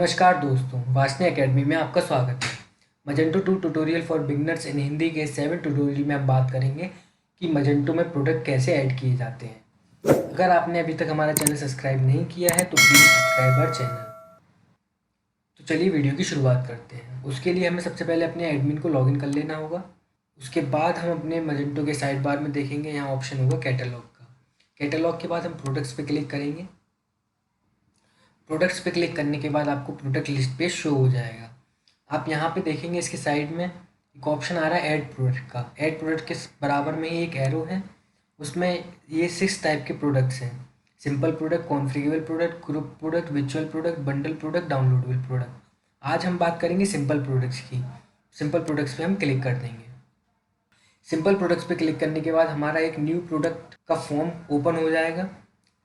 नमस्कार दोस्तों, वासनी एकेडमी में आपका स्वागत है। मजेंटो 2 ट्यूटोरियल फॉर बिगनर्स इन हिंदी के 7 ट्यूटोरियल में हम बात करेंगे कि मजेंटो में प्रोडक्ट कैसे ऐड किए जाते हैं। अगर आपने अभी तक हमारा चैनल सब्सक्राइब नहीं किया है तो प्लीज़ सब्सक्राइब आवर चैनल। तो चलिए वीडियो की शुरुआत करते हैं। उसके लिए हमें सबसे पहले अपने एडमिन को लॉगिन कर लेना होगा। उसके बाद हम अपने मजेंटो के साइड बार में देखेंगे, यहाँ ऑप्शन होगा कैटलॉग का। कैटलॉग के बाद हम प्रोडक्ट्स पे क्लिक करेंगे। प्रोडक्ट्स पे क्लिक करने के बाद आपको प्रोडक्ट लिस्ट पे शो हो जाएगा। आप यहाँ पे देखेंगे इसके साइड में एक ऑप्शन आ रहा है ऐड प्रोडक्ट का। ऐड प्रोडक्ट के बराबर में ही एक एरो है, उसमें ये 6 टाइप के प्रोडक्ट्स हैं। Simple product, configurable product, group product, visual product, bundle product, downloadable product. आज हम बात करेंगे सिंपल प्रोडक्ट्स की। सिंपल प्रोडक्ट्स पे हम क्लिक कर देंगे। सिंपल प्रोडक्ट्स पे क्लिक करने के बाद हमारा एक न्यू प्रोडक्ट का फॉर्म ओपन हो जाएगा,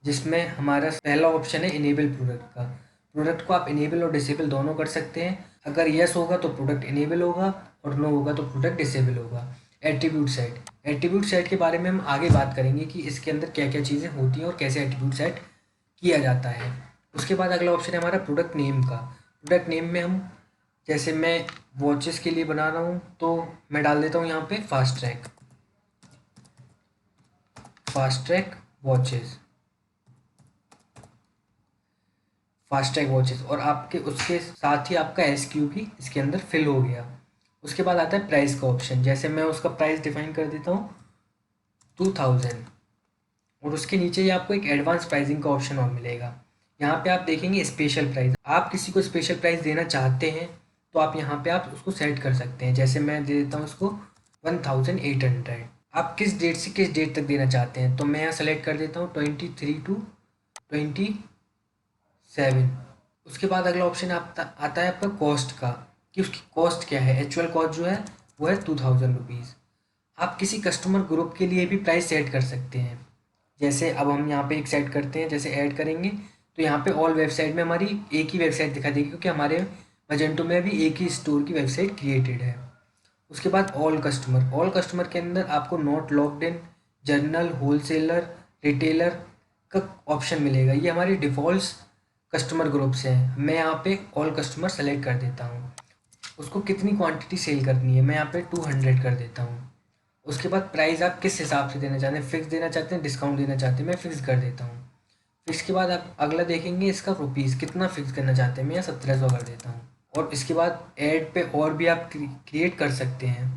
जिसमें हमारा पहला ऑप्शन है इनेबल प्रोडक्ट का। प्रोडक्ट को आप इनेबल और डिसेबल दोनों कर सकते हैं। अगर यस होगा तो प्रोडक्ट इनेबल होगा और नो होगा तो प्रोडक्ट डिसेबल होगा। एट्रीब्यूट सेट, एट्रीब्यूट सेट के बारे में हम आगे बात करेंगे कि इसके अंदर क्या क्या चीज़ें होती हैं और कैसे एट्रीब्यूट सेट किया जाता है। उसके बाद अगला ऑप्शन है हमारा प्रोडक्ट नेम का। प्रोडक्ट नेम में हम, जैसे मैं वॉचेस के लिए बना रहा हूँ तो मैं डाल देता हूँ यहाँ पे fast track, fast track watches, fast track watches. और आपके उसके साथ ही आपका SKU भी इसके अंदर फिल हो गया। उसके बाद आता है प्राइस का ऑप्शन। जैसे मैं उसका प्राइस डिफाइन कर देता हूँ 2000, और उसके नीचे ही आपको एक एडवांस प्राइसिंग का ऑप्शन और मिलेगा। यहाँ पे आप देखेंगे स्पेशल प्राइस। आप किसी को स्पेशल प्राइस देना चाहते हैं तो आप यहाँ पे आप उसको सेट कर सकते हैं। जैसे मैं दे देता हूँ उसको 1800। आप किस डेट से किस डेट तक देना चाहते हैं तो मैं यहाँ सेलेक्ट कर देता हूँ 23 to 27। उसके बाद अगला ऑप्शन आता है आपका कॉस्ट का, कि उसकी कॉस्ट क्या है। एक्चुअल कॉस्ट जो है वो है 2000 रुपीज़। आप किसी कस्टमर ग्रुप के लिए भी प्राइस सेट कर सकते हैं। जैसे अब हम यहाँ पे एक सेट करते हैं, जैसे ऐड करेंगे तो यहाँ पे ऑल वेबसाइट में हमारी एक ही वेबसाइट दिखा देगी, क्योंकि हमारे मजेंटो में भी एक ही स्टोर की वेबसाइट क्रिएटेड है। उसके बाद ऑल कस्टमर, ऑल कस्टमर के अंदर आपको not locked in, journal, wholesaler, retailer का ऑप्शन मिलेगा। ये हमारे डिफ़ॉल्ट कस्टमर ग्रुप्स हैं। मैं यहाँ पे ऑल कस्टमर सेलेक्ट कर देता हूँ। उसको कितनी क्वांटिटी सेल करनी है मैं यहाँ पे 200 कर देता हूँ। उसके बाद प्राइस आप किस हिसाब से देना चाहते हैं, फिक्स देना चाहते हैं, डिस्काउंट देना चाहते हैं, मैं फिक्स कर देता हूँ। फिक्स के बाद आप अगला देखेंगे इसका रुपीज़ कितना फिक्स करना चाहते हैं, मैं यहाँ 1700 कर देता हूँ। और इसके बाद ऐड पे और भी आप क्रिएट कर सकते हैं,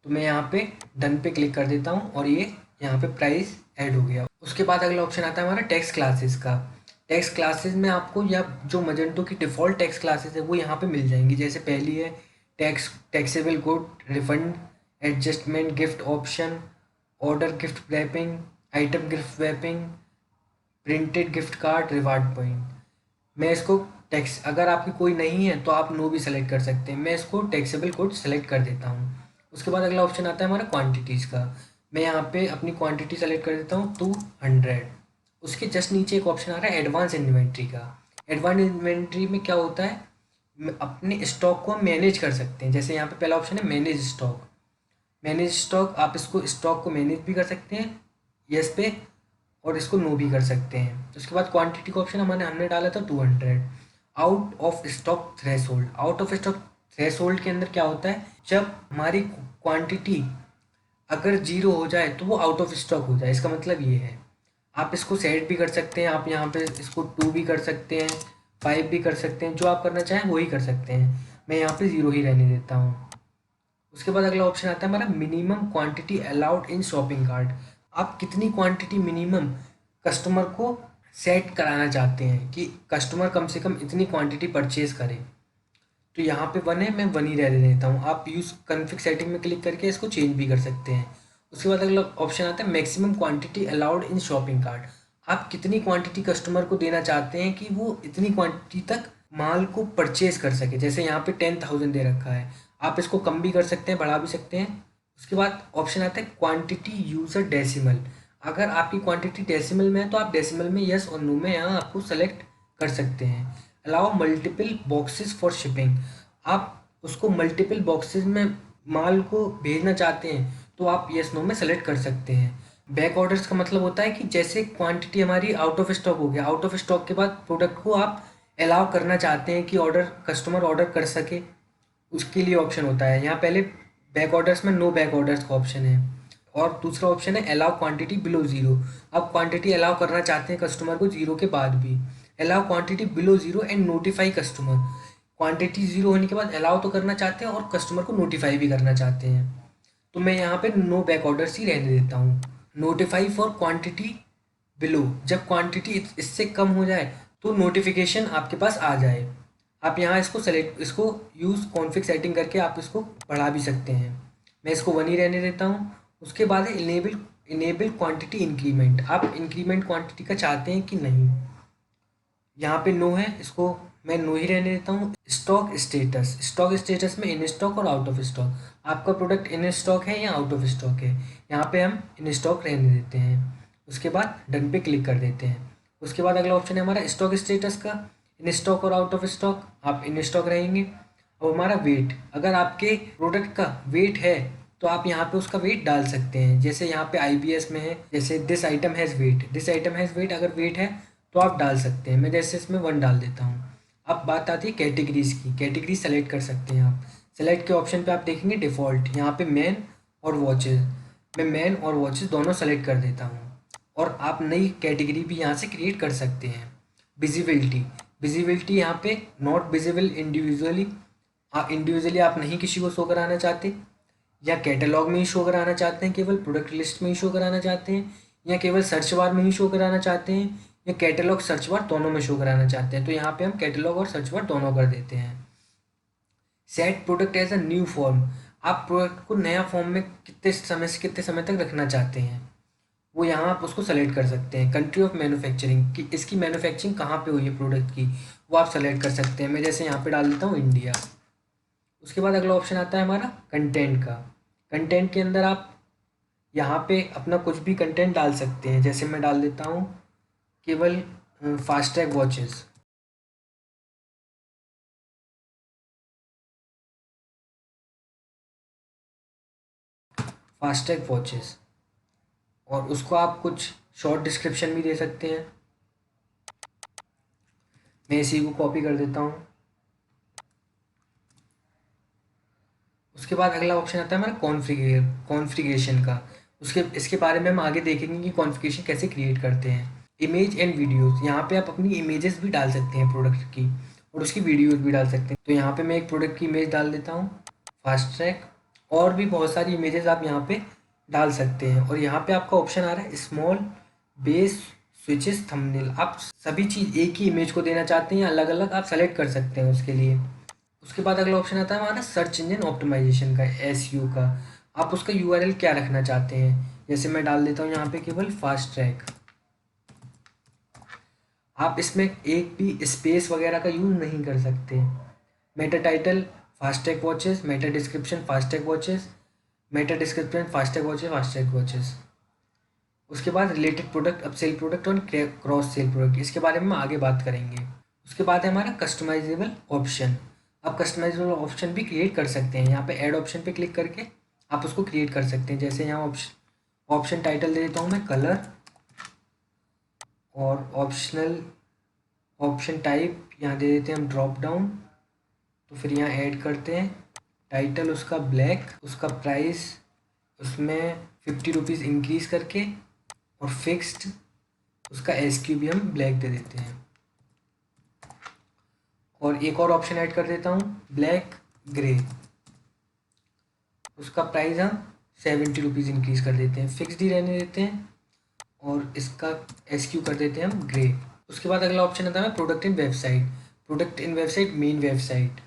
तो मैं यहाँ पे डन पे क्लिक कर देता हूँ और ये यहाँ पे प्राइस ऐड हो गया। उसके बाद अगला ऑप्शन आता है हमारा टैक्स क्लासेस का। टैक्स क्लासेस में आपको या जो मजेंटो की डिफ़ॉल्ट टैक्स क्लासेस है वो यहाँ पे मिल जाएंगी। जैसे पहली है taxable good, refund, adjustment, gift option, order gift wrapping, item gift wrapping, printed gift card, reward point. मैं इसको टैक्स, अगर आपकी कोई नहीं है तो आप नो भी सेलेक्ट कर सकते हैं। मैं इसको टैक्सेबल गुड सेलेक्ट कर देता हूँ। उसके बाद अगला ऑप्शन आता है हमारा क्वांटिटीज़ का। मैं यहाँ पे अपनी क्वांटिटी सेलेक्ट कर देता हूँ 200। उसके जस्ट नीचे एक ऑप्शन आ रहा है एडवांस इन्वेंट्री का। एडवांस इन्वेंट्री में क्या होता है, अपने स्टॉक को हम मैनेज कर सकते हैं। जैसे यहाँ पे पहला ऑप्शन है मैनेज स्टॉक। मैनेज स्टॉक, आप इसको स्टॉक को मैनेज भी कर सकते हैं यस पे, और इसको नो भी कर सकते हैं। उसके बाद क्वांटिटी का ऑप्शन हमने डाला था 200। Out of stock threshold, out of stock threshold के अंदर क्या होता है, जब हमारी क्वांटिटी अगर 0 हो जाए तो वो आउट ऑफ स्टॉक हो जाए, इसका मतलब ये है। आप इसको सेट भी कर सकते हैं, आप यहाँ पे इसको 2 भी कर सकते हैं, 5 भी कर सकते हैं, जो आप करना चाहें वही कर सकते हैं। मैं यहाँ पे 0 ही रहने देता हूँ। उसके बाद अगला ऑप्शन आता है हमारा minimum quantity allowed in shopping cart. आप कितनी क्वांटिटी मिनिमम कस्टमर को सेट कराना चाहते हैं कि कस्टमर कम से कम इतनी क्वांटिटी परचेज करे। तो यहाँ पे 1 है, मैं 1 ही रह देता हूँ। आप यूज़ कॉन्फ़िग सेटिंग में क्लिक करके इसको चेंज भी कर सकते हैं। उसके बाद अगला ऑप्शन आता है maximum quantity allowed in shopping cart. आप कितनी क्वांटिटी कस्टमर को देना चाहते हैं कि वो इतनी क्वांटिटी तक माल को परचेज कर सके। जैसे यहाँ पे 10,000 दे रखा है, आप इसको कम भी कर सकते हैं, बढ़ा भी सकते हैं। उसके बाद ऑप्शन आता है क्वांटिटी यूज़र डेसिमल। अगर आपकी क्वांटिटी डेसिमल में है तो आप डेसिमल में यस और नो में यहाँ आपको सेलेक्ट कर सकते हैं। Allow multiple boxes for shipping, आप उसको मल्टीपल बॉक्सेस में माल को भेजना चाहते हैं तो आप यस नो में सेलेक्ट कर सकते हैं। बैक ऑर्डर्स का मतलब होता है कि जैसे क्वांटिटी हमारी आउट ऑफ स्टॉक हो गया, आउट ऑफ स्टॉक के बाद प्रोडक्ट को आप अलाउ करना चाहते हैं कि कस्टमर ऑर्डर कर सके, उसके लिए ऑप्शन होता है। यहाँ पहले बैक ऑर्डर्स में नो बैक ऑर्डर्स का ऑप्शन है, और दूसरा ऑप्शन है अलाउ क्वांटिटी बिलो ज़ीरो। आप क्वांटिटी अलाउ करना चाहते हैं कस्टमर को ज़ीरो के बाद भी। Allow quantity below zero and notify customer. Quantity zero होने के बाद अलाउ तो करना चाहते हैं और कस्टमर को नोटिफाई भी करना चाहते हैं। तो मैं यहाँ पे नो बैक ऑर्डर्स ही रहने देता हूँ। नोटिफाई फॉर क्वांटिटी बिलो, जब क्वांटिटी इससे कम हो जाए तो नोटिफिकेशन आपके पास आ जाए। आप यहाँ इसको यूज़ कॉन्फ़िग सेटिंग करके आप इसको बढ़ा भी सकते हैं। मैं इसको 1 ही रहने देता हूँ। उसके बाद है इनेबल क्वांटिटी इंक्रीमेंट। आप इंक्रीमेंट क्वांटिटी का चाहते हैं कि नहीं, यहाँ पे नो है, इसको मैं नो ही रहने देता हूँ। स्टॉक स्टेटस में इन स्टॉक और आउट ऑफ स्टॉक। आपका प्रोडक्ट इन स्टॉक है या आउट ऑफ स्टॉक है, यहाँ पे हम इन स्टॉक रहने देते हैं। उसके बाद डन पे क्लिक कर देते हैं। उसके बाद अगला ऑप्शन है हमारा स्टॉक स्टेटस का, इन स्टॉक और आउट ऑफ स्टॉक। आप इन स्टॉक रहेंगे। अब हमारा वेट, अगर आपके प्रोडक्ट का वेट है तो आप यहाँ पे उसका वेट डाल सकते हैं। जैसे यहाँ पे IBS में है, जैसे दिस आइटम हैज़ वेट, अगर वेट है तो आप डाल सकते हैं। मैं जैसे इसमें 1 डाल देता हूँ। अब बात आती है कैटेगरीज की। कैटेगरी सेलेक्ट कर सकते हैं आप। सेलेक्ट के ऑप्शन पे आप देखेंगे डिफ़ॉल्ट, यहाँ पे मैन और वॉचेस। मैं मैन और वॉचेस दोनों सेलेक्ट कर देता हूँ, और आप नई कैटेगरी भी यहाँ से क्रिएट कर सकते हैं। विजिबिलिटी यहाँ पे नॉट विजिबल इंडिविजुअली। इंडिविजुअली आप नहीं किसी को शो कराना चाहते, या कैटलॉग में ही शो कराना चाहते हैं, केवल प्रोडक्ट लिस्ट में ही शो कराना चाहते हैं, या केवल सर्च बार में ही शो कराना चाहते हैं, या कैटलॉग सर्च बार दोनों में शो कराना चाहते हैं। तो यहाँ पे हम कैटलॉग और सर्च बार दोनों कर देते हैं। Set product as a new form. आप प्रोडक्ट को नया फॉर्म में कितने समय से कितने समय तक रखना चाहते हैं, वो यहाँ आप उसको सेलेक्ट कर सकते हैं। कंट्री ऑफ मैन्युफैक्चरिंग, कि इसकी मैन्युफैक्चरिंग कहाँ पे हुई है प्रोडक्ट की, वो आप सेलेक्ट कर सकते हैं। मैं जैसे यहाँ पे डाल देता हूँ इंडिया। उसके बाद अगला ऑप्शन आता है हमारा कंटेंट का। कंटेंट के अंदर आप यहाँ पे अपना कुछ भी कंटेंट डाल सकते हैं। जैसे मैं डाल देता हूँ केवल फास्ट ट्रैग वॉचेस। फास्ट ट्रैग वॉचेस, और उसको आप कुछ शॉर्ट डिस्क्रिप्शन भी दे सकते हैं। मैं इसी को कॉपी कर देता हूँ। उसके बाद अगला ऑप्शन आता है हमारा कॉन्फ़िगरेशन का। इसके बारे में हम आगे देखेंगे कि कॉन्फ़िगरेशन कैसे क्रिएट करते हैं। इमेज एंड वीडियोस, यहाँ पे आप अपनी इमेजेस भी डाल सकते हैं प्रोडक्ट की, और उसकी वीडियोस भी डाल सकते हैं। तो यहाँ पे मैं एक प्रोडक्ट की इमेज डाल देता हूँ, फास्ट ट्रैक। और भी बहुत सारी इमेजेस आप यहाँ पे डाल सकते हैं। और यहाँ पे आपका ऑप्शन आ रहा है स्मॉल बेस स्विचेस थंबनेल। आप सभी चीज़ एक ही इमेज को देना चाहते हैं, अलग अलग आप सेलेक्ट कर सकते हैं उसके लिए। उसके बाद अगला ऑप्शन आता है हमारा सर्च इंजन ऑप्टिमाइजेशन का, SEO का। आप उसका URL क्या रखना चाहते हैं। जैसे मैं डाल देता हूँ यहाँ पे केवल फास्ट ट्रैक। आप इसमें एक भी स्पेस वगैरह का यूज़ नहीं कर सकते। Meta title fast track watches, Meta description fast track watches, Meta description fast track watches, fast track watches. उसके बाद रिलेटेड प्रोडक्ट, अपसेल प्रोडक्ट और क्रॉस सेल प्रोडक्ट, इसके बारे में हम आगे बात करेंगे। उसके बाद है हमारा कस्टमाइजेबल ऑप्शन। आप कस्टमाइजेबल ऑप्शन भी क्रिएट कर सकते हैं। यहाँ पे ऐड ऑप्शन पे क्लिक करके आप उसको क्रिएट कर सकते हैं। जैसे यहाँ ऑप्शन टाइटल दे देता हूँ मैं कलर, और ऑप्शनल ऑप्शन टाइप यहाँ दे देते हैं हम ड्रॉप डाउन। तो फिर यहाँ ऐड करते हैं टाइटल उसका ब्लैक, उसका प्राइस उसमें 50 रुपीज़ इंक्रीज़ करके, और फिक्स्ड उसका SQ भी हम ब्लैक दे देते हैं। और एक और ऑप्शन ऐड कर देता हूँ ब्लैक ग्रे, उसका प्राइस हम 70 रुपीज़ इंक्रीज़ कर देते हैं, फिक्स्ड ही रहने देते हैं, और इसका SQ कर देते हैं हम ग्रे। उसके बाद अगला ऑप्शन आता है product in website, main website.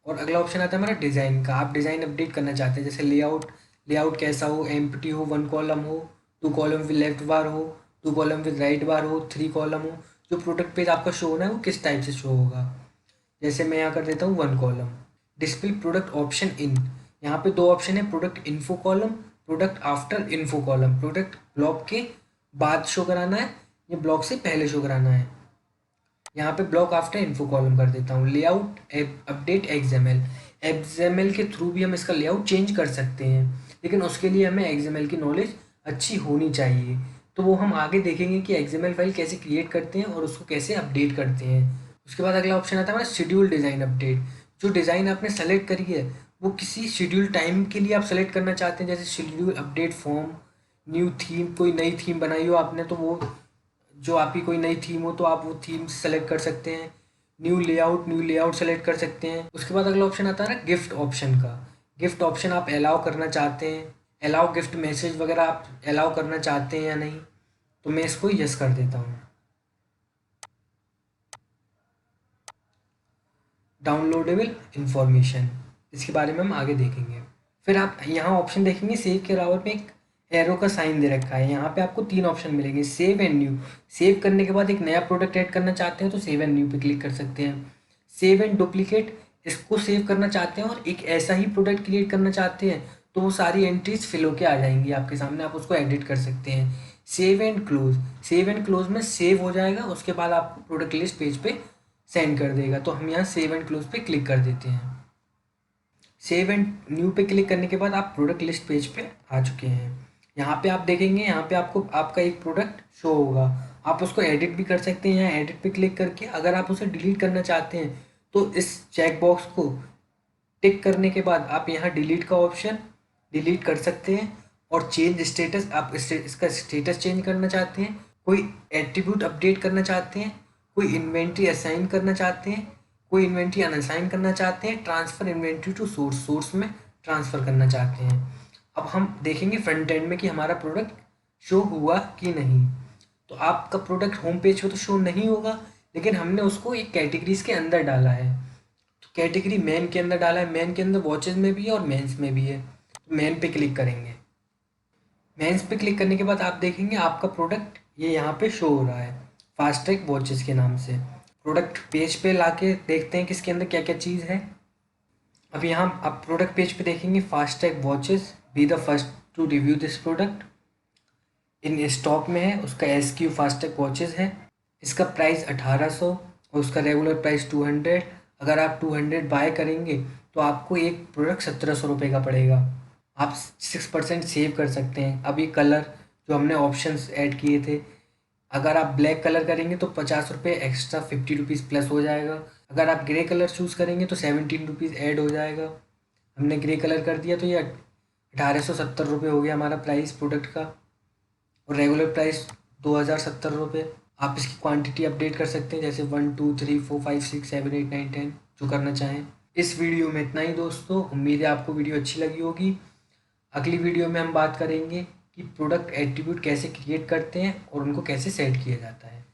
और अगला ऑप्शन आता है हमारा डिज़ाइन का। आप डिज़ाइन अपडेट करना चाहते हैं, जैसे लेआउट कैसा हो, एम्प्टी हो, 1 कॉलम हो, 2 कॉलम विद लेफ्ट बार हो, 2 कॉलम विद राइट बार हो, 3 कॉलम हो। जो प्रोडक्ट पेज आपका शो होना है वो किस टाइप से शो होगा। जैसे मैं यहाँ कर देता हूँ 1 column. Display product option in, यहाँ पे 2 ऑप्शन है, product info column, product after info column. Product block के बाद शो कराना है या ब्लॉक से पहले शो कराना है। यहाँ पे ब्लॉक आफ्टर इन्फो कॉलम कर देता हूँ। लेआउट अपडेट एक्सएमएल के थ्रू भी हम इसका लेआउट चेंज कर सकते हैं, लेकिन उसके लिए हमें एक्सएमएल की नॉलेज अच्छी होनी चाहिए। तो वो हम आगे देखेंगे कि XML फाइल कैसे क्रिएट करते हैं और उसको कैसे अपडेट करते हैं। उसके बाद अगला ऑप्शन आता है हमारा शेड्यूल डिज़ाइन अपडेट। जो डिज़ाइन आपने सेलेक्ट करी है वो किसी शेड्यूल टाइम के लिए आप सेलेक्ट करना चाहते हैं, जैसे schedule update form, new theme, कोई नई थीम बनाई हो आपने तो वो जो आपकी कोई नई थीम हो तो आप वो थीम सेलेक्ट कर सकते हैं। न्यू लेआउट सेलेक्ट कर सकते हैं। उसके बाद अगला ऑप्शन आता है ना गिफ्ट ऑप्शन का। गिफ्ट ऑप्शन आप अलाउ करना चाहते हैं, अलाउ गिफ्ट मैसेज वगैरह आप अलाउ करना चाहते हैं या नहीं, तो मैं इसको यस कर देता हूँ। डाउनलोडेबल इंफॉर्मेशन, इसके बारे में हम आगे देखेंगे। फिर आप यहाँ ऑप्शन देखेंगे सेव के बराबर में एक एरो का साइन दे रखा है। यहाँ पे आपको 3 ऑप्शन मिलेंगे, सेव एंड न्यू। सेव करने के बाद एक नया प्रोडक्ट ऐड करना चाहते हैं तो सेव एंड न्यू पे क्लिक कर सकते हैं। सेव एंड डुप्लीकेट, इसको सेव करना चाहते हैं और एक ऐसा ही प्रोडक्ट क्रिएट करना चाहते हैं तो वो सारी एंट्रीज फिल होके आ जाएंगी आपके सामने, आप उसको एडिट कर सकते हैं। Save and close, save and close में सेव हो जाएगा, उसके बाद आपको प्रोडक्ट लिस्ट पेज पे सेंड कर देगा। तो हम यहाँ सेव एंड क्लोज पे क्लिक कर देते हैं। सेव एंड न्यू पे क्लिक करने के बाद आप प्रोडक्ट लिस्ट पेज पे आ चुके हैं। यहाँ पे आप देखेंगे, यहाँ पे आपको आपका एक प्रोडक्ट शो होगा। आप उसको एडिट भी कर सकते हैं। यहाँ एडिट पे क्लिक करके अगर आप उसे डिलीट करना चाहते हैं तो इस चेक बॉक्स को टिक करने के बाद आप यहाँ डिलीट का ऑप्शन डिलीट कर सकते हैं। और चेंज स्टेटस, आप इसका स्टेटस चेंज करना चाहते हैं, कोई एट्रीब्यूट अपडेट करना चाहते हैं, कोई इन्वेंट्री असाइन करना चाहते हैं, कोई इन्वेंट्री अनअसाइन करना चाहते हैं, transfer inventory to source, source में ट्रांसफ़र करना चाहते हैं। अब हम देखेंगे फ्रंट एंड में कि हमारा प्रोडक्ट शो हुआ कि नहीं। तो आपका प्रोडक्ट होम पेज पे तो शो नहीं होगा, लेकिन हमने उसको एक कैटेगरीज के अंदर डाला है। तो कैटेगरी मेन के अंदर डाला है, मेन के अंदर वॉचेज में भी है और मेंस में भी है। तो मेन पे क्लिक करेंगे। मेंस पे क्लिक करने के बाद आप देखेंगे आपका प्रोडक्ट ये यहाँ पे शो हो रहा है फास्ट ट्रैक वॉचेस के नाम से। प्रोडक्ट पेज पे लाके देखते हैं कि इसके अंदर क्या क्या चीज़ है। अब यहाँ आप प्रोडक्ट पेज पे देखेंगे fast track watches, be the first to review this product, in stock में है, उसका SKU फास्ट ट्रैक वॉचेस है, इसका प्राइस 1800 और उसका रेगुलर प्राइस 200। अगर आप 200 बाय करेंगे तो आपको एक प्रोडक्ट 1700 का पड़ेगा। आप 6% सेव कर सकते हैं। अब ये कलर जो हमने ऑप्शंस ऐड किए थे, अगर आप ब्लैक कलर करेंगे तो 50 रुपये एक्स्ट्रा, 50 रुपीज़ प्लस हो जाएगा। अगर आप ग्रे कलर चूज़ करेंगे तो 17 रुपीज़ ऐड हो जाएगा। हमने ग्रे कलर कर दिया तो ये 1870 रुपये हो गया हमारा प्राइस प्रोडक्ट का, और रेगुलर प्राइस 2070 रुपये। आप इसकी क्वांटिटी अपडेट कर सकते हैं, जैसे 1 2 3 4 5 6 7 8 9 10 जो करना चाहें। इस वीडियो में इतना ही दोस्तों, उम्मीद है आपको वीडियो अच्छी लगी होगी। अगली वीडियो में हम बात करेंगे कि प्रोडक्ट एट्रीब्यूट कैसे क्रिएट करते हैं और उनको कैसे सेट किया जाता है।